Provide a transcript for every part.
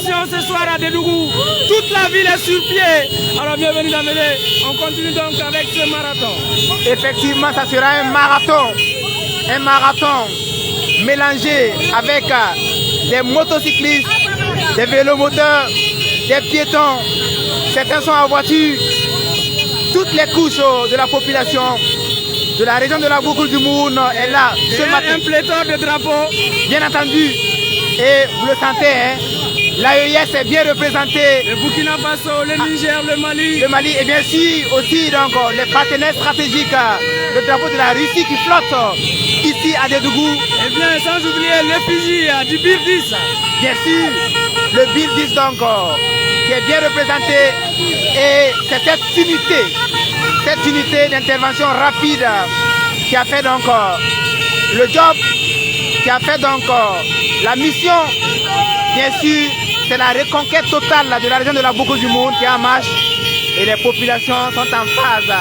population ce soir à Dédougou. Toute la ville est sur pied. Alors bienvenue dans Mélé. On continue donc avec ce marathon. Effectivement, ça sera un marathon. Un marathon mélangé avec des motocyclistes, des vélomoteurs, des piétons. Certains sont en voiture. Toutes les couches de la population de la région de la Boucle du Moun est là ce matin. Un pléthore de drapeaux. Bien entendu. Et vous le sentez, hein, l'AES est bien représenté. Le Burkina Faso, le Niger, le Mali. Le Mali et bien sûr aussi donc, les partenaires stratégiques, le drapeau de la Russie qui flotte ici à Dédougou. Et bien sans oublier l'effigie du BIR 10. Bien sûr, le BIR 10 donc qui est bien représenté et c'est cette unité d'intervention rapide qui a fait donc le job, qui a fait donc la mission. Bien sûr, c'est la reconquête totale de la région de la Boucle du Moun qui est en marche et les populations sont en phase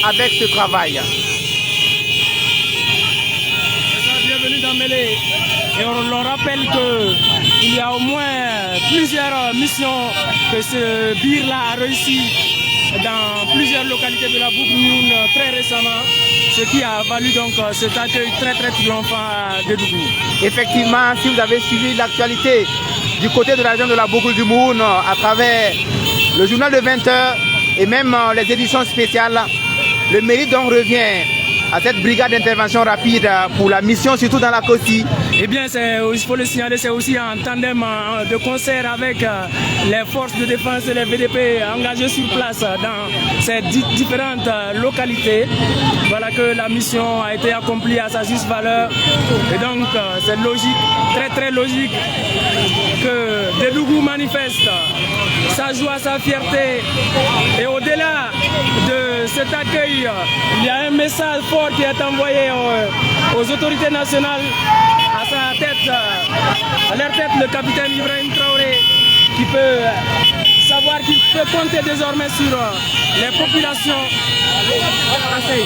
avec ce travail. Bienvenue dans Mélé. Et on leur rappelle qu'il y a au moins plusieurs missions que ce BIR-là a réussi dans plusieurs localités de la Boucle du Moun très récemment, ce qui a valu donc cet accueil très triomphant à Dédougou. Effectivement, si vous avez suivi l'actualité du côté de la région de la Boucle du Moun à travers le journal de 20h et même les éditions spéciales, le mérite donc revient à cette brigade d'intervention rapide pour la mission, surtout dans la Kossi. Eh bien, il faut le signaler, c'est aussi un tandem de concert avec les forces de défense et les VDP engagés sur place dans ces différentes localités. Voilà que la mission a été accomplie à sa juste valeur. Et donc, c'est logique, très logique que Dédougou manifeste sa joie, sa fierté. Et au-delà de cet accueil, il y a un message fort qui est envoyé aux autorités nationales, à leur tête le capitaine Ibrahim Traoré, qui peut savoir qu'il peut compter désormais sur les populations. Passez.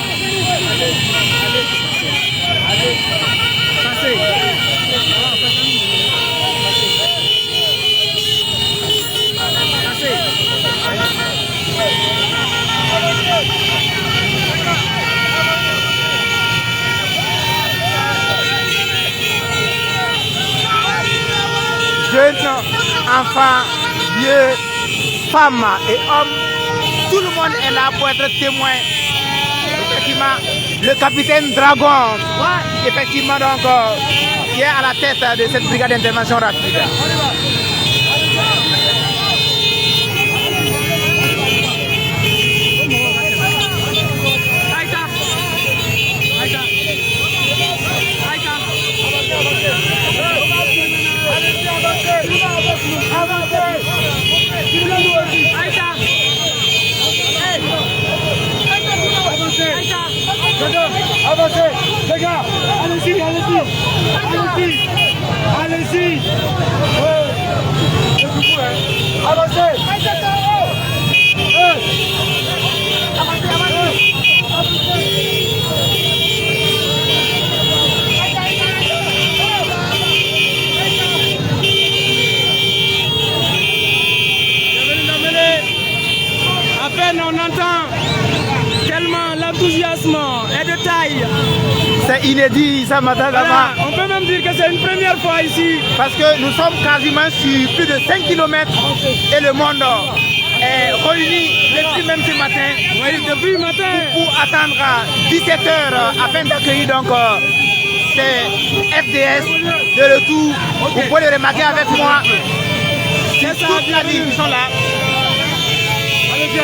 Jeunes, enfants, vieux, femmes et hommes, tout le monde est là pour être témoin. Effectivement, le capitaine Dragon, effectivement donc, qui est à la tête de cette brigade d'intervention rapide. Avancez, les gars, allez-y, avancez. À peine on entend tellement l'enthousiasme est de taille. C'est inédit, ça, madame. Voilà, on peut même dire que c'est une première fois ici. Parce que nous sommes quasiment sur plus de 5 km et le monde est réuni depuis même ce matin. Oui, depuis le matin. Pour attendre 17h afin d'accueillir donc ces FDS de retour. Vous pouvez le remarquer avec moi. C'est toute la ville qui sont là. Allez-y.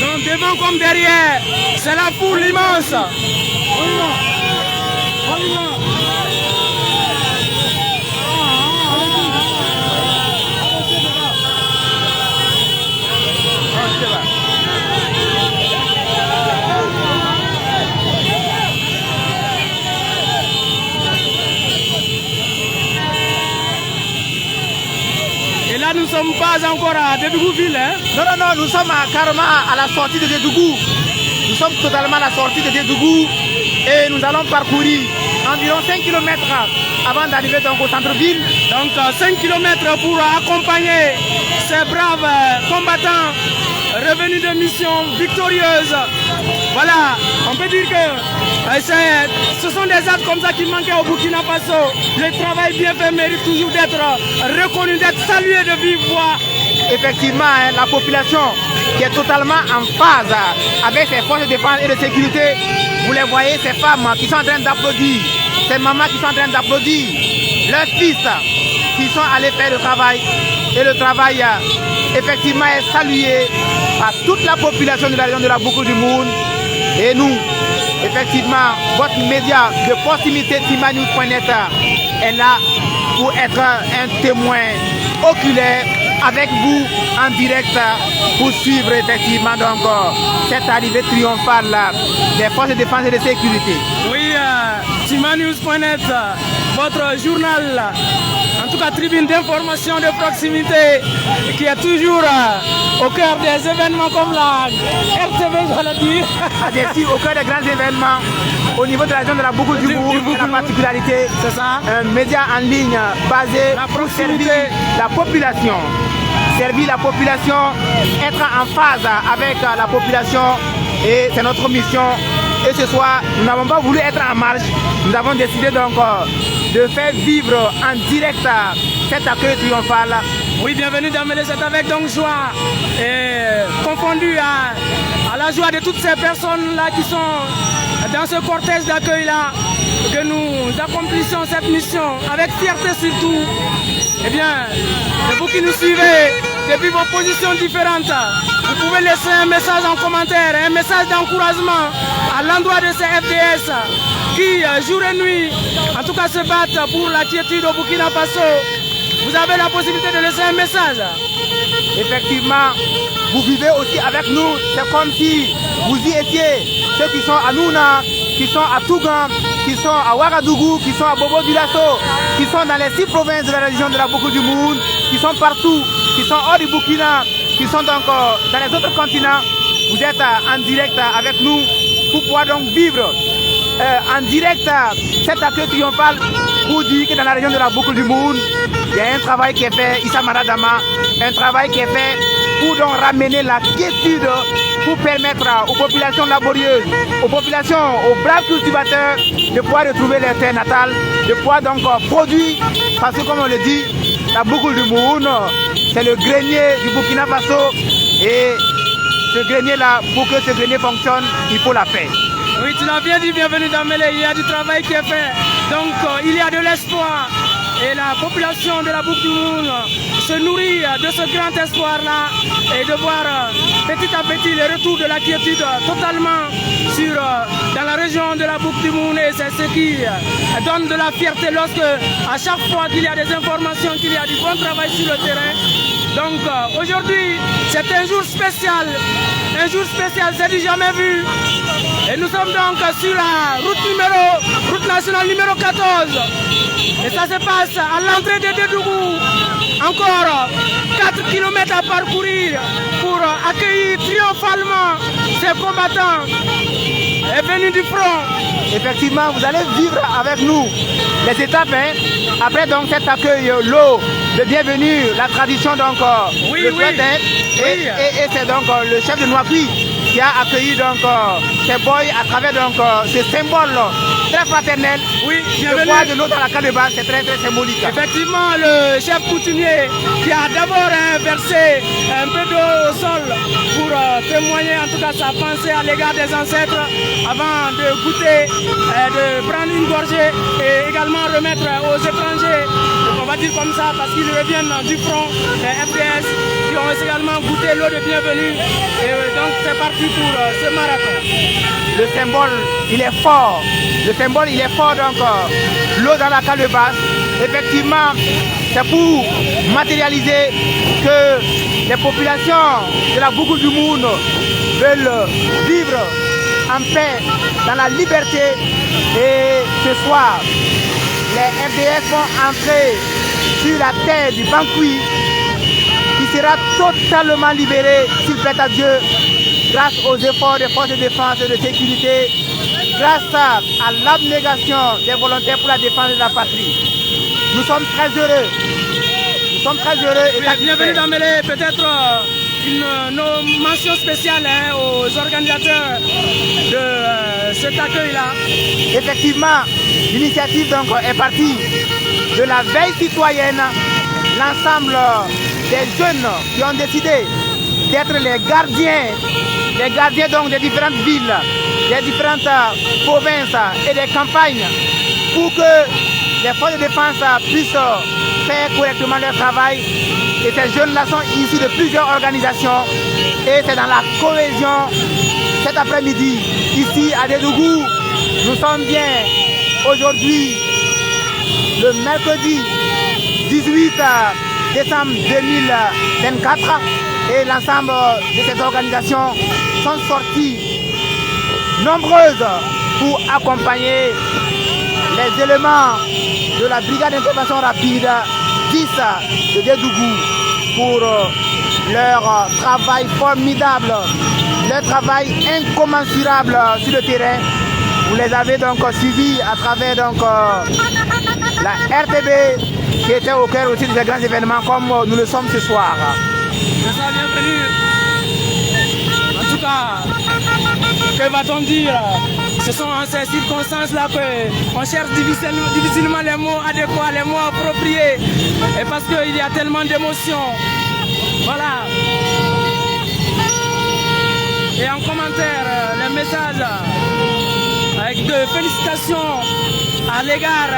Donc devant comme derrière, c'est la foule immense. sommes pas encore à Dédougouville. Hein? Non, non, non, nous sommes carrément à la sortie de Dédougou. Nous sommes totalement à la sortie de Dédougou et nous allons parcourir environ 5 km avant d'arriver au centre-ville. Donc 5 km pour accompagner ces braves combattants revenus de mission victorieuse. Voilà, on peut dire que ce sont des actes comme ça qui manquaient au Burkina Faso. Le travail bien fait mérite toujours d'être reconnu, d'être salué de vive voix. Effectivement, la population qui est totalement en phase avec ses forces de défense et de sécurité. Vous les voyez, ces femmes qui sont en train d'applaudir, ces mamans qui sont en train d'applaudir, leurs fils qui sont allés faire le travail. Et le travail, effectivement, est salué par toute la population de la région de la Boucle du Moun. Et nous, effectivement, votre média de proximité Timanews.net est là pour être un témoin oculaire avec vous en direct pour suivre effectivement donc cette arrivée triomphale des forces de défense et de sécurité. Oui, Timanews.net, votre journal, en tout cas tribune d'information de proximité qui est toujours au cœur des événements comme la RTV, j'allais dire. Au cœur des grands événements au niveau de la région de la Boucle du Moun, la particularité, c'est ça, un média en ligne basé pour servir la population. Servir la population, être en phase avec la population et c'est notre mission. Et ce soir, nous n'avons pas voulu être en marche, nous avons décidé donc de faire vivre en direct cet accueil triomphal. Oui, bienvenue dans Mélé, c'est avec donc joie et confondu à la joie de toutes ces personnes-là qui sont dans ce cortège d'accueil-là, que nous accomplissons cette mission avec fierté surtout. Eh bien, vous qui nous suivez depuis vos positions différentes, vous pouvez laisser un message en commentaire, un message d'encouragement à l'endroit de ces FDS qui, jour et nuit, en tout cas se battent pour la quiétude au Burkina Faso. Vous avez la possibilité de laisser un message. Effectivement, vous vivez aussi avec nous, c'est comme si vous y étiez. Ceux qui sont à Nouna, qui sont à Tougan, qui sont à Ouagadougou, qui sont à Bobo Dioulasso, qui sont dans les 6 provinces de la région de la Boucle du Moun, qui sont partout, qui sont hors du Burkina, qui sont donc dans les autres continents. Vous êtes en direct avec nous pour pouvoir donc vivre en direct cet accueil triomphal pour dire que dans la région de la Boucle du Moun, il y a un travail qui est fait, Issa Maradama, un travail qui est fait pour donc ramener la quiétude, pour permettre aux populations laborieuses, aux populations, aux braves cultivateurs de pouvoir retrouver leur terre natale, de pouvoir donc produire, parce que comme on le dit, la Boucle du Moun, c'est le grenier du Burkina Faso et ce grenier-là, pour que ce grenier fonctionne, il faut la paix. Oui, tu l'as bien dit, bienvenue dans Mélé, il y a du travail qui est fait, donc il y a de l'espoir. Et la population de la Boucle du Moun se nourrit de ce grand espoir-là et de voir petit à petit le retour de la quiétude totalement dans la région de la Boucle du Moun. Et c'est ce qui donne de la fierté lorsque, à chaque fois qu'il y a des informations, qu'il y a du bon travail sur le terrain. Donc aujourd'hui, c'est un jour spécial, c'est du jamais vu. Et nous sommes donc sur la route nationale numéro 14. Et ça se passe à l'entrée de Dédougou. Encore 4 km à parcourir pour accueillir triomphalement ces combattants venus du front. Effectivement, vous allez vivre avec nous les étapes. Après donc cet accueil, l'eau de bienvenue, la tradition donc oui. Et c'est donc le chef de Noakui qui a accueilli donc ces boys à travers donc ces symboles très fraternels. Oui, le bois de l'eau dans la calebasse, c'est très très symbolique. Effectivement, le chef coutumier qui a d'abord versé un peu d'eau au sol pour témoigner en tout cas sa pensée à l'égard des ancêtres avant de goûter, de prendre une gorgée et également remettre aux étrangers, donc on va dire comme ça parce qu'ils reviennent du front, les FDS qui ont également goûté l'eau de bienvenue et donc c'est parti pour ce marathon. Le symbole, il est fort. Le symbole, il est fort donc l'eau dans la calebasse. Effectivement, c'est pour matérialiser que les populations de la Boucle du Moun veulent vivre en paix, dans la liberté. Et ce soir, les FDS vont entrer sur la terre du Bankoui sera totalement libéré, s'il plaît à Dieu, grâce aux efforts des forces de défense et de sécurité, grâce à l'abnégation des volontaires pour la défense de la patrie. Nous sommes très heureux. Nous sommes très heureux. Oui, bienvenue dans Mêlée. Peut-être une mention spéciale aux organisateurs de cet accueil-là. Effectivement, l'initiative donc est partie de la veille citoyenne. L'ensemble des jeunes qui ont décidé d'être les gardiens donc des différentes villes, des différentes provinces et des campagnes pour que les forces de défense puissent faire correctement leur travail. Et ces jeunes-là sont issus de plusieurs organisations et c'est dans la cohésion cet après-midi, ici à Dédougou. Nous sommes bien aujourd'hui le mercredi 18 décembre 2024 et l'ensemble de ces organisations sont sorties nombreuses pour accompagner les éléments de la brigade d'intervention rapide 10 de Dédougou pour leur travail formidable, leur travail incommensurable sur le terrain. Vous les avez donc suivis à travers donc, la RTB qui était au cœur aussi de ces grands événements comme nous le sommes ce soir. Bienvenue. En tout cas, que va-t-on dire? Ce sont en ces circonstances-là qu'on cherche difficilement les mots adéquats, les mots appropriés. Et parce qu'il y a tellement d'émotions. Voilà. Et en commentaire, les messages avec de félicitations à l'égard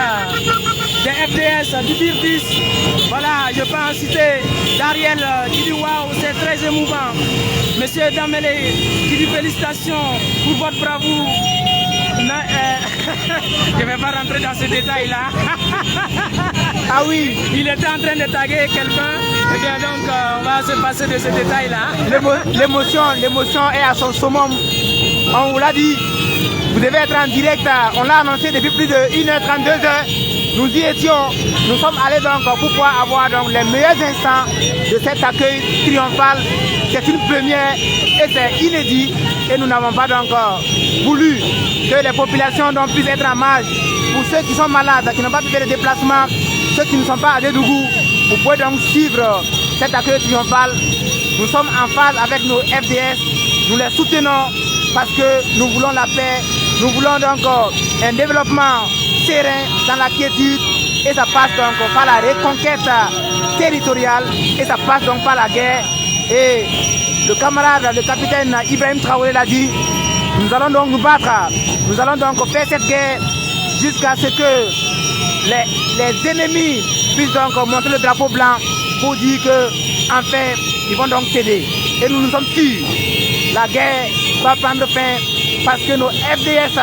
des FDS, du BIR 10. Voilà, je peux en citer Dariel qui dit waouh, c'est très émouvant. Monsieur Damele qui dit félicitations pour votre bravoure. Je ne vais pas rentrer dans ces détails-là. Ah oui. Il était en train de taguer quelqu'un. Et bien donc, on va se passer de ces détails-là. L'émotion est à son summum. On vous l'a dit. Vous devez être en direct. On l'a annoncé depuis plus de 1h32. Nous y étions. Nous sommes allés donc pour pouvoir avoir donc les meilleurs instants de cet accueil triomphal. C'est une première et c'est inédit. Et nous n'avons pas donc voulu que les populations donc puissent être en marge. Pour ceux qui sont malades, qui n'ont pas pu faire le déplacement, ceux qui ne sont pas à Dédougou, vous pouvez donc suivre cet accueil triomphal. Nous sommes en phase avec nos FDS. Nous les soutenons parce que nous voulons la paix. Nous voulons donc un développement serein dans la quiétude. Et ça passe donc par la reconquête territoriale. Et ça passe donc par la guerre. Et le camarade, le capitaine Ibrahim Traoré l'a dit. Nous allons donc nous battre. Nous allons donc faire cette guerre jusqu'à ce que les ennemis puissent donc montrer le drapeau blanc pour dire que enfin ils vont donc céder. Et nous sommes sûrs. La guerre va prendre fin parce que nos FDS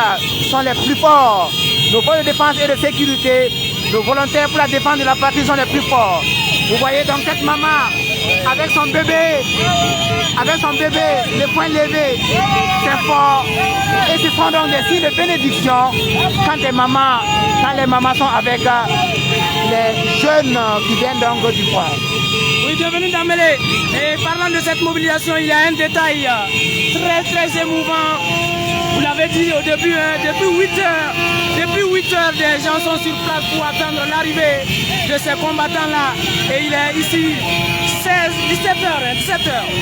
sont les plus forts. Nos forces de défense et de sécurité, nos volontaires pour la défense de la patrie sont les plus forts. Vous voyez donc cette maman avec son bébé, les poings levés, c'est fort. Et ce sont donc des signes de bénédiction quand les mamans sont avec les jeunes qui viennent donc du foyer. Oui, bienvenue dans Mêlée. Et parlant de cette mobilisation, il y a un détail très émouvant. Vous l'avez dit au début, depuis 8 heures, des gens sont sur place pour attendre l'arrivée de ces combattants-là. Et il est ici 17 heures.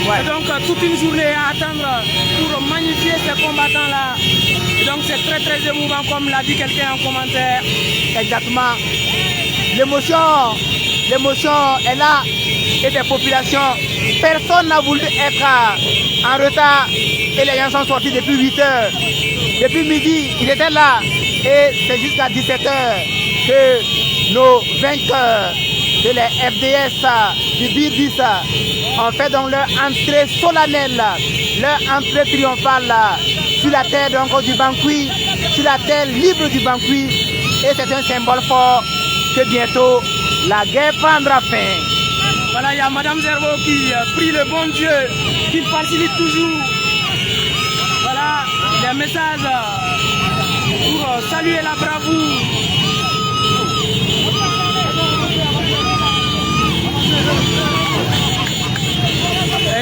Ouais. Et donc toute une journée à attendre pour magnifier ces combattants-là. Et donc c'est très émouvant comme l'a dit quelqu'un en commentaire. Exactement. L'émotion est là. Et des populations, personne n'a voulu être en retard et les gens sont sortis depuis 8 heures. Depuis midi, ils étaient là et c'est jusqu'à 17 heures que nos vainqueurs de les FDS du BIR 10 ont fait donc leur entrée solennelle, leur entrée triomphale sur la terre donc du Banqui, sur la terre libre du Banqui. Et c'est un symbole fort que bientôt la guerre prendra fin. Voilà, il y a Madame Zerbo qui prie le bon Dieu, qui facilite toujours. Voilà, les messages pour saluer la bravoure.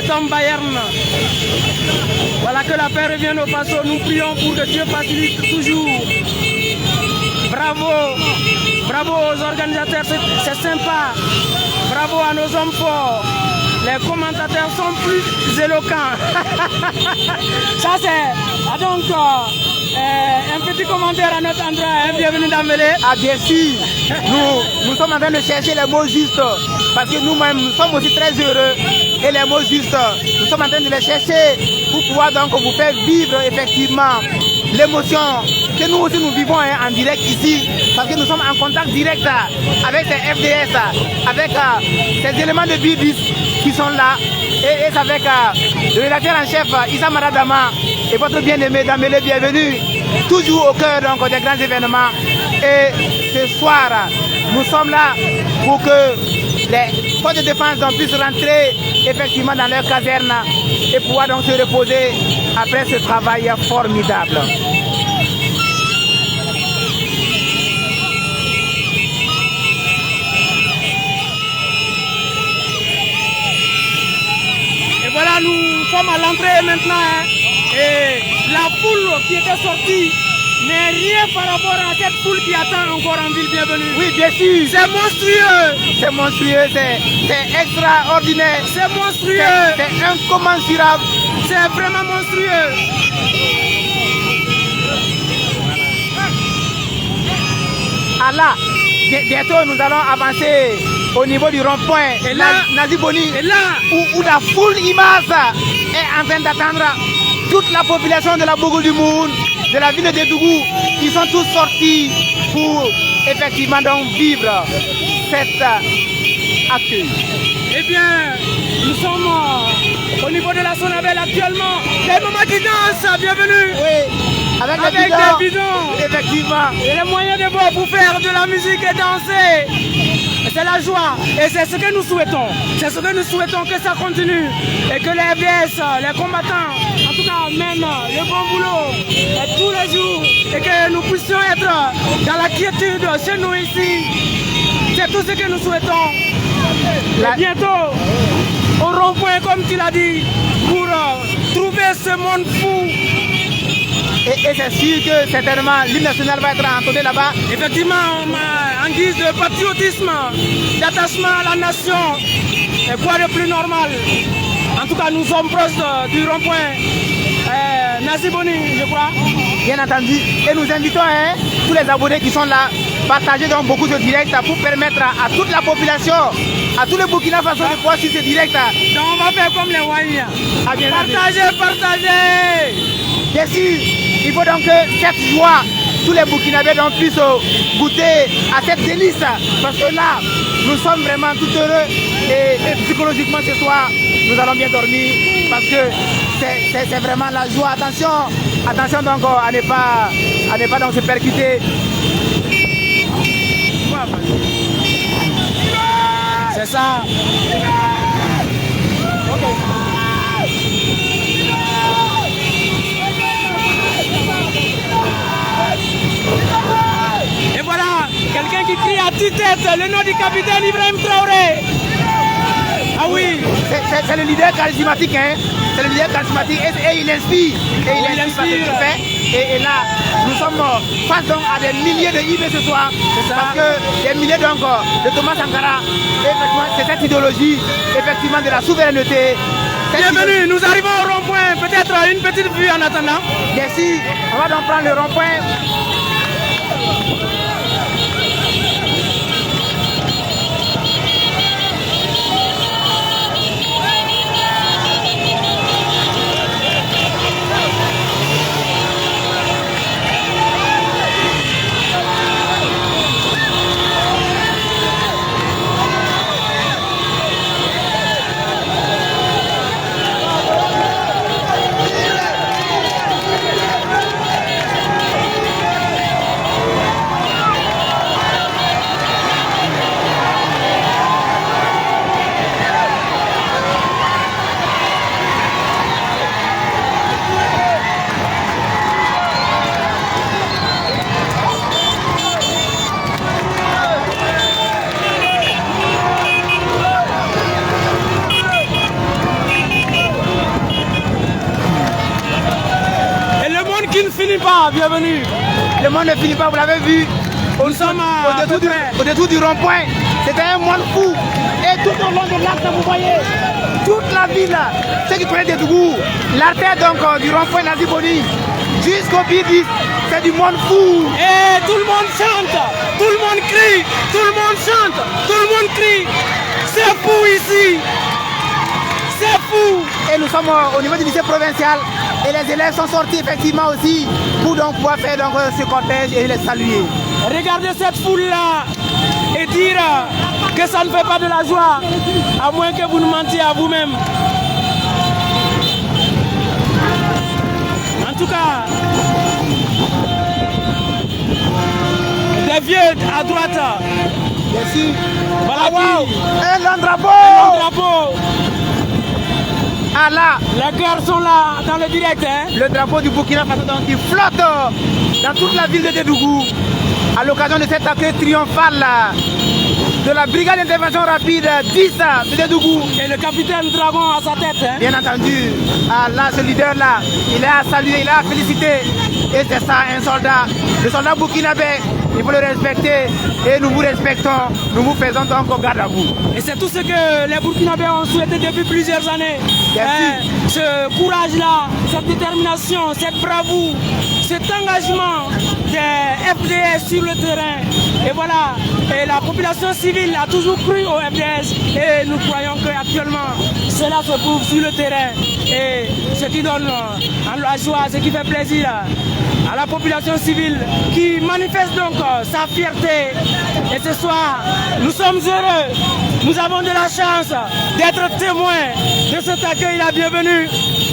Tom Bayern. Voilà, que la paix revienne au Paso. Nous prions pour que Dieu facilite toujours. Bravo, bravo aux organisateurs, c'est sympa. Bravo à nos hommes forts. Les commentateurs sont plus éloquents. Ça c'est donc un petit commentaire à notre endroit. Bienvenue d'Amélé. Ah bien sûr, nous sommes en train de chercher les mots justes. Parce que nous-mêmes, nous sommes aussi très heureux. Et les mots justes, nous sommes en train de les chercher pour pouvoir donc vous faire vivre effectivement l'émotion que nous aussi nous vivons en direct ici. Parce que nous sommes en contact direct avec ces FDS, avec ces éléments de Bill qui sont là. Et avec le rédacteur en chef Issa Maradama et votre bien-aimé Damele, bienvenue. Toujours au cœur donc, des grands événements. Et ce soir, nous sommes là pour que les forces de défense puissent rentrer effectivement dans leur caserne et pouvoir donc se reposer après ce travail formidable. Et voilà, nous sommes à l'entrée maintenant. Et la foule qui était sortie n'est rien par rapport à cette foule qui attend encore en ville. Bienvenue. Oui, bien sûr. C'est monstrueux. C'est monstrueux, c'est extraordinaire. C'est monstrueux. C'est incommensurable. C'est vraiment monstrueux. Ah là, bientôt nous allons avancer au niveau du rond-point Nazi Boni, où la foule immense est en train d'attendre toute la population de la Bougou du Moun, de la ville de Dougou. Ils sont tous sortis pour effectivement donc vivre cet accueil. Eh bien, nous sommes au niveau de la Sonabel actuellement. Les mamans qui dansent, bienvenue. Oui, avec des bidons. Effectivement. Et les moyens de bord pour faire de la musique et danser. C'est la joie. Et c'est ce que nous souhaitons. C'est ce que nous souhaitons, que ça continue. Et que les FDS, les combattants, en tout cas même le bon boulot, tous les jours. Et que nous puissions être dans la quiétude chez nous ici. C'est tout ce que nous souhaitons. Et bientôt, au rond-point, comme tu l'as dit, pour trouver ce monde fou. Et c'est sûr que certainement l'hymne national va être entonné là-bas. Effectivement, en guise de patriotisme, d'attachement à la nation. Et quoi de plus normal? En tout cas, nous sommes proches du rond-point Nazi Boni, je crois. Bien entendu. Et nous invitons tous les abonnés qui sont là, partager donc beaucoup de directs pour permettre à toute la population, à tous les Burkina Faso de pouvoir suivre ce direct. Donc on va faire comme les Wanya. Partagez, partagez. Bien sûr, il faut donc que cette joie, tous les Burkinabés donc puissent goûter à cette délice. Parce que là, nous sommes vraiment tout heureux et psychologiquement ce soir, nous allons bien dormir. Parce que c'est vraiment la joie. Attention, attention donc à ne pas donc se percuter. C'est ça. Et voilà, quelqu'un qui crie à tue-tête le nom du capitaine Ibrahim Traoré. Ah oui. C'est le leader charismatique, hein. C'est le leader charismatique et il inspire. Et il inspire ce qu'il fait. Et là, nous sommes face donc à des milliers de IB ce soir. Parce que des milliers donc de Thomas Sankara. Effectivement, c'est cette idéologie, effectivement, de la souveraineté. Bienvenue, nous arrivons au rond-point. Peut-être une petite vue en attendant. Bien sûr, on va donc prendre le rond-point. qui ne finit pas, bienvenue. Le monde ne finit pas, vous l'avez vu. Nous sommes au détour du rond-point. C'était un monde fou. Et tout au long de l'axe, vous voyez, toute la ville, ceux qui connaissent Dédougou, l'artère donc du rond-point Naziboni jusqu'au Bidis, c'est du monde fou. Et tout le monde chante, tout le monde crie, tout le monde chante, tout le monde crie. C'est fou ici. C'est fou. Et nous sommes au niveau du lycée provincial et les élèves sont sortis effectivement aussi pour donc pouvoir faire donc ce cortège et les saluer. Regardez cette foule-là et dire que ça ne fait pas de la joie, à moins que vous nous mentiez à vous-même. En tout cas, des vieux à droite. Merci. Voilà, wow. Un long drapeau. Un long drapeau. Ah là, les cœurs sont là dans le direct. Hein? Le drapeau du Burkina Faso donc, qui flotte dans toute la ville de Dédougou à l'occasion de cet accueil triomphal de la brigade d'intervention rapide 10 de Dédougou. Et le capitaine Dragon à sa tête. Hein? Bien entendu. Ah là, ce leader-là, il a salué, il a félicité. Et c'est ça, un soldat. Le soldat burkinabé, il faut le respecter. Et nous vous respectons. Nous vous faisons donc garde à vous. Et c'est tout ce que les Burkinabés ont souhaité depuis plusieurs années. Ce courage-là, cette détermination, cette bravoure, cet engagement des FDS sur le terrain. Et voilà, et la population civile a toujours cru au FDS. Et nous croyons qu'actuellement, cela se prouve sur le terrain. Et ce qui donne la joie, ce qui fait plaisir à la population civile qui manifeste donc sa fierté. Et ce soir, nous sommes heureux, nous avons de la chance d'être témoins de cet accueil, la bienvenue.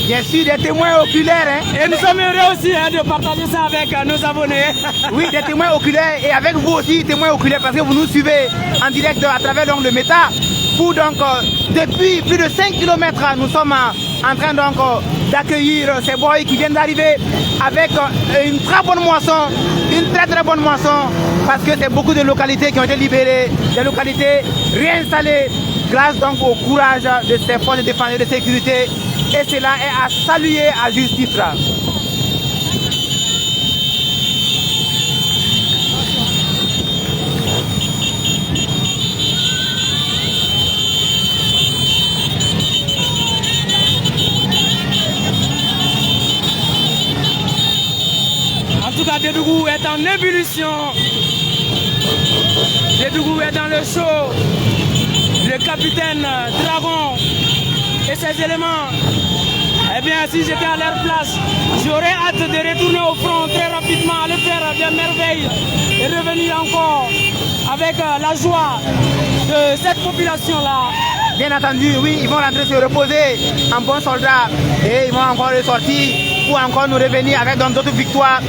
Bien sûr, des témoins oculaires. Hein. Et nous sommes heureux aussi de partager ça avec nos abonnés. Oui, des témoins oculaires et avec vous aussi, témoins oculaires, parce que vous nous suivez en direct à travers donc, le méta. Pour donc, depuis plus de 5 km, nous sommes en train donc d'accueillir ces boys qui viennent d'arriver avec une très bonne moisson, une très bonne moisson, parce que c'est beaucoup de localités qui ont été libérées, des localités réinstallées grâce donc au courage de ces forces de défense et de sécurité. Et cela est à saluer à juste titre. En tout cas, Dédougou est en ébullition. Dédougou est dans le show. Le capitaine Dragon et ses éléments. Eh bien, si j'étais à leur place, j'aurais hâte de retourner au front très rapidement, aller faire des merveilles et revenir encore avec la joie de cette population-là. Bien entendu, oui, ils vont rentrer se reposer en bons soldats et ils vont encore ressortir pour encore nous revenir avec d'autres victoires.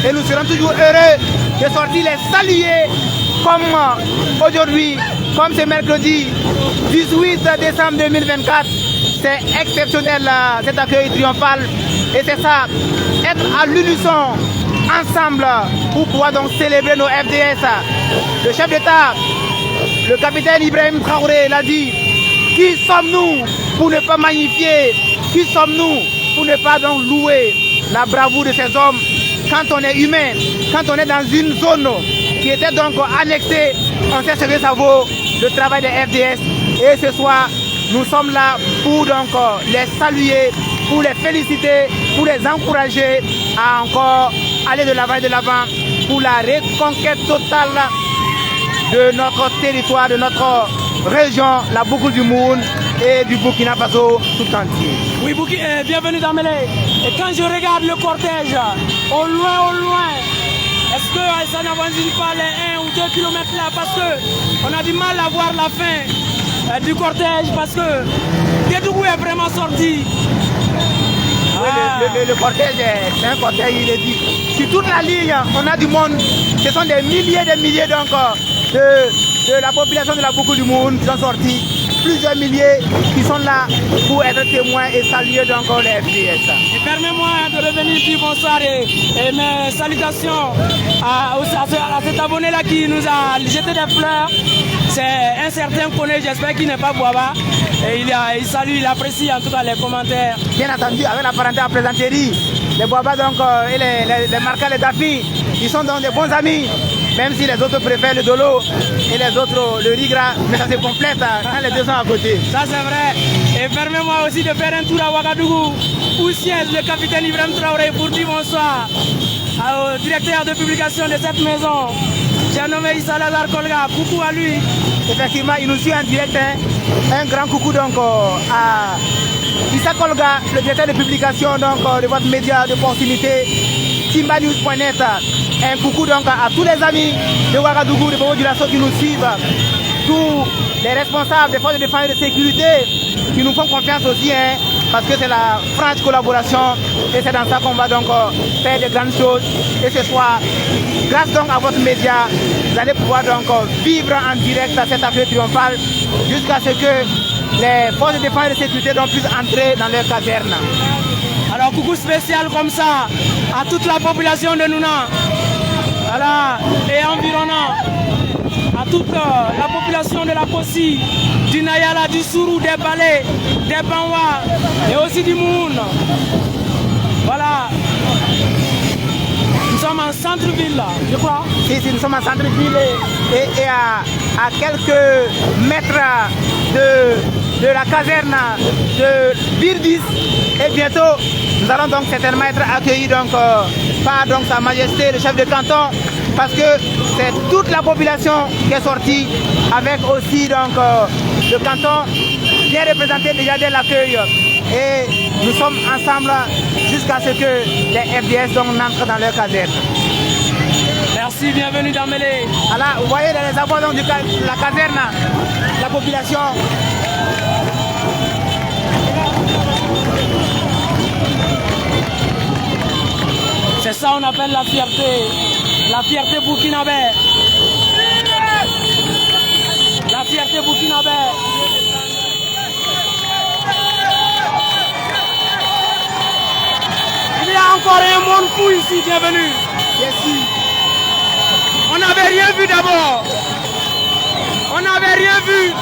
Et nous serons toujours heureux de sortir les saluer comme aujourd'hui, comme ce mercredi 18 décembre 2024. C'est exceptionnel cet accueil triomphal et c'est ça, être à l'unisson ensemble pour pouvoir donc célébrer nos FDS. Le chef d'État, le capitaine Ibrahim Traoré l'a dit. Qui sommes-nous pour ne pas magnifier? Qui sommes-nous pour ne pas donc louer la bravoure de ces hommes quand on est humain, quand on est dans une zone qui était donc annexée, on sait ce que ça vaut, le travail des FDS. Et ce soir, nous sommes là pour donc les saluer, pour les féliciter, pour les encourager à encore aller de l'avant pour la reconquête totale de notre territoire, de notre région, la boucle du Moun et du Burkina Faso tout entier. Oui, bienvenue dans Mélé. Et quand je regarde le cortège, au loin, est-ce que ça n'avance pas les 1 ou 2 kilomètres là? Parce qu'on a du mal à voir la fin du cortège, parce que Dédougou est vraiment sorti. Oui, le cortège, c'est un cortège inédit. Sur toute la ligne, on a du monde. Ce sont des milliers donc, de la population de la boucle du Moun qui sont sortis. Plusieurs milliers qui sont là pour être témoins et saluer donc les FDS. Et permets-moi de revenir dire bonsoir et mes salutations à cet abonné-là qui nous a jeté des fleurs. C'est un certain Koné, j'espère qu'il n'est pas Boaba. Et il salue, il apprécie en tout cas les commentaires. Bien entendu, avec la parenté à plaisanterie, les Boaba donc, et les Marca, les Dafi, ils sont donc des bons amis, même si les autres préfèrent le Dolo et les autres le Rigra, mais ça se complète quand les deux sont à côté. Ça c'est vrai. Et permets-moi aussi de faire un tour à Ouagadougou, où siège le capitaine Ibrahim Traoré pour dire bonsoir au directeur de publication de cette maison. J'ai nommé Issa Lazar Kolga, coucou à lui. Effectivement, il nous suit en direct. Un grand coucou donc à Issa Kolga, le directeur de publication donc, de votre média de proximité, timbanews.net. Un coucou donc à tous les amis de Ouagadougou, de Bobo Dioulasso qui nous suivent, tous les responsables des forces de défense et de sécurité qui nous font confiance aussi, parce que c'est la franche collaboration et c'est dans ça qu'on va donc faire de grandes choses. Et ce soir, grâce donc à votre média, vous allez pouvoir donc vivre en direct à cette affaire triomphale jusqu'à ce que les forces de défense et de sécurité donc puissent entrer dans leur caserne. Alors coucou spécial comme ça à toute la population de Nouna, voilà, et environnant, à toute la population de la Kossi, du Nayala, du Sourou, des Balais, des Banwa et aussi du Moun. Voilà. Nous sommes en centre-ville là, je crois. Si, nous sommes en centre-ville et à quelques mètres de la caserne de Birdis. Et bientôt, nous allons donc certainement être accueillis donc, par donc, Sa Majesté, le chef de canton, parce que c'est toute la population qui est sortie, avec aussi donc, le canton bien représenté déjà dès l'accueil. Et nous sommes ensemble jusqu'à ce que les FDS donc, n'entrent dans leur caserne. Merci, bienvenue dans Mélé. Alors, vous voyez dans les abords de la caserne, la population. C'est ça on appelle la fierté burkinabé. La fierté burkinabé. Il y a encore un monde fou ici, bienvenue. Merci. On n'avait rien vu d'abord. On n'avait rien vu.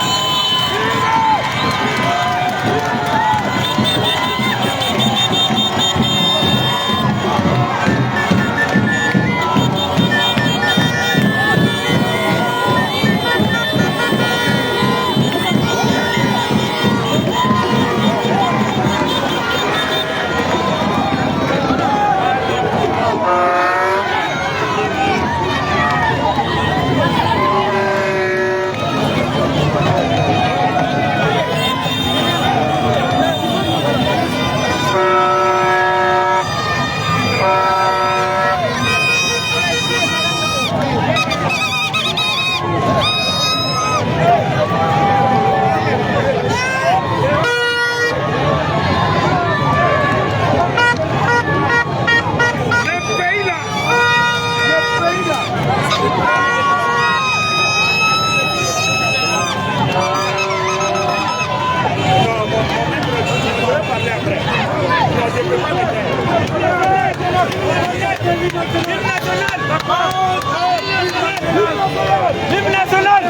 Vive national!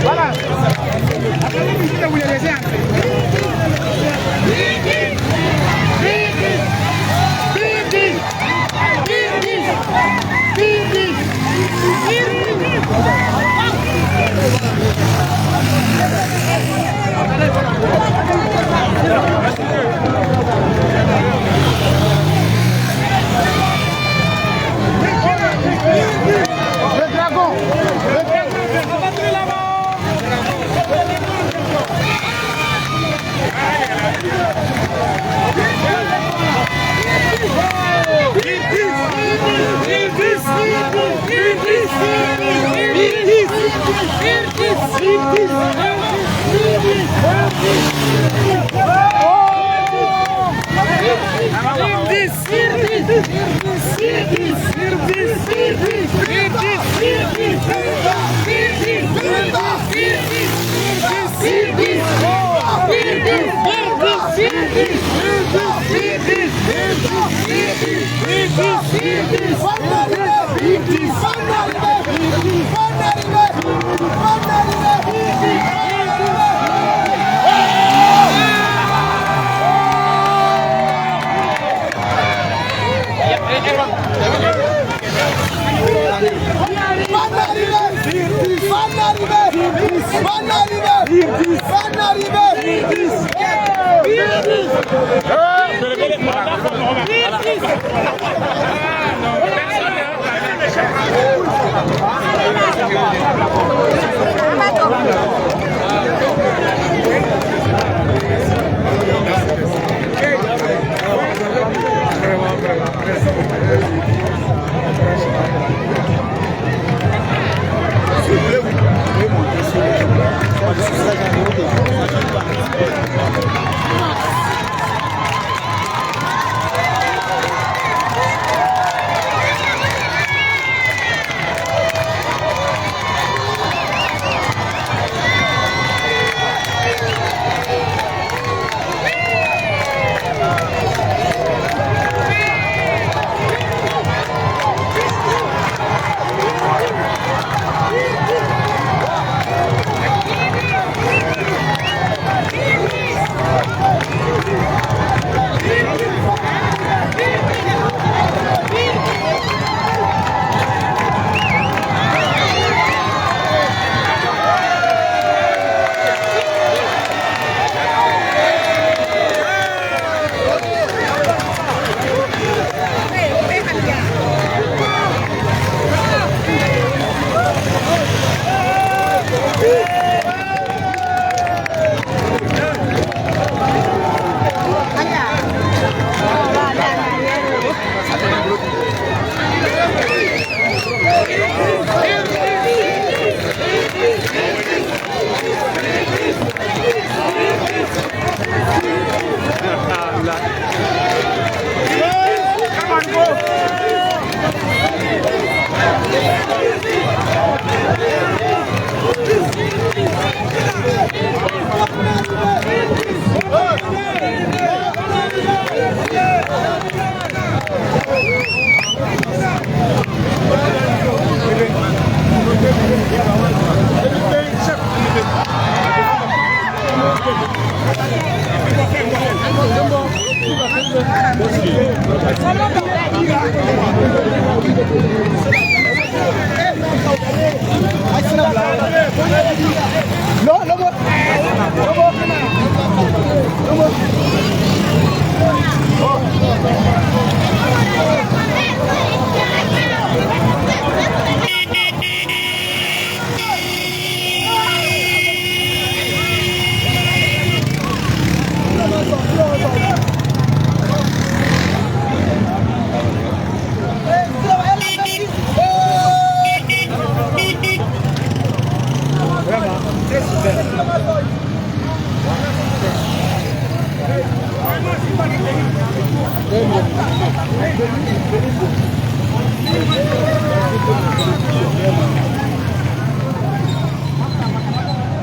Voilà. Vous les laissez entrer. Le dragon.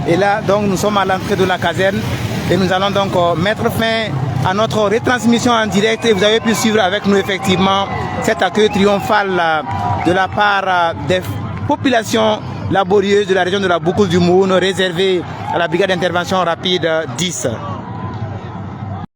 Et là, donc, nous sommes à l'entrée de la caserne et nous allons donc mettre fin à notre retransmission en direct et vous avez pu suivre avec nous effectivement cet accueil triomphal de la part des populations laborieuses de la région de la Boucouse du Moun réservée à la brigade d'intervention rapide 10.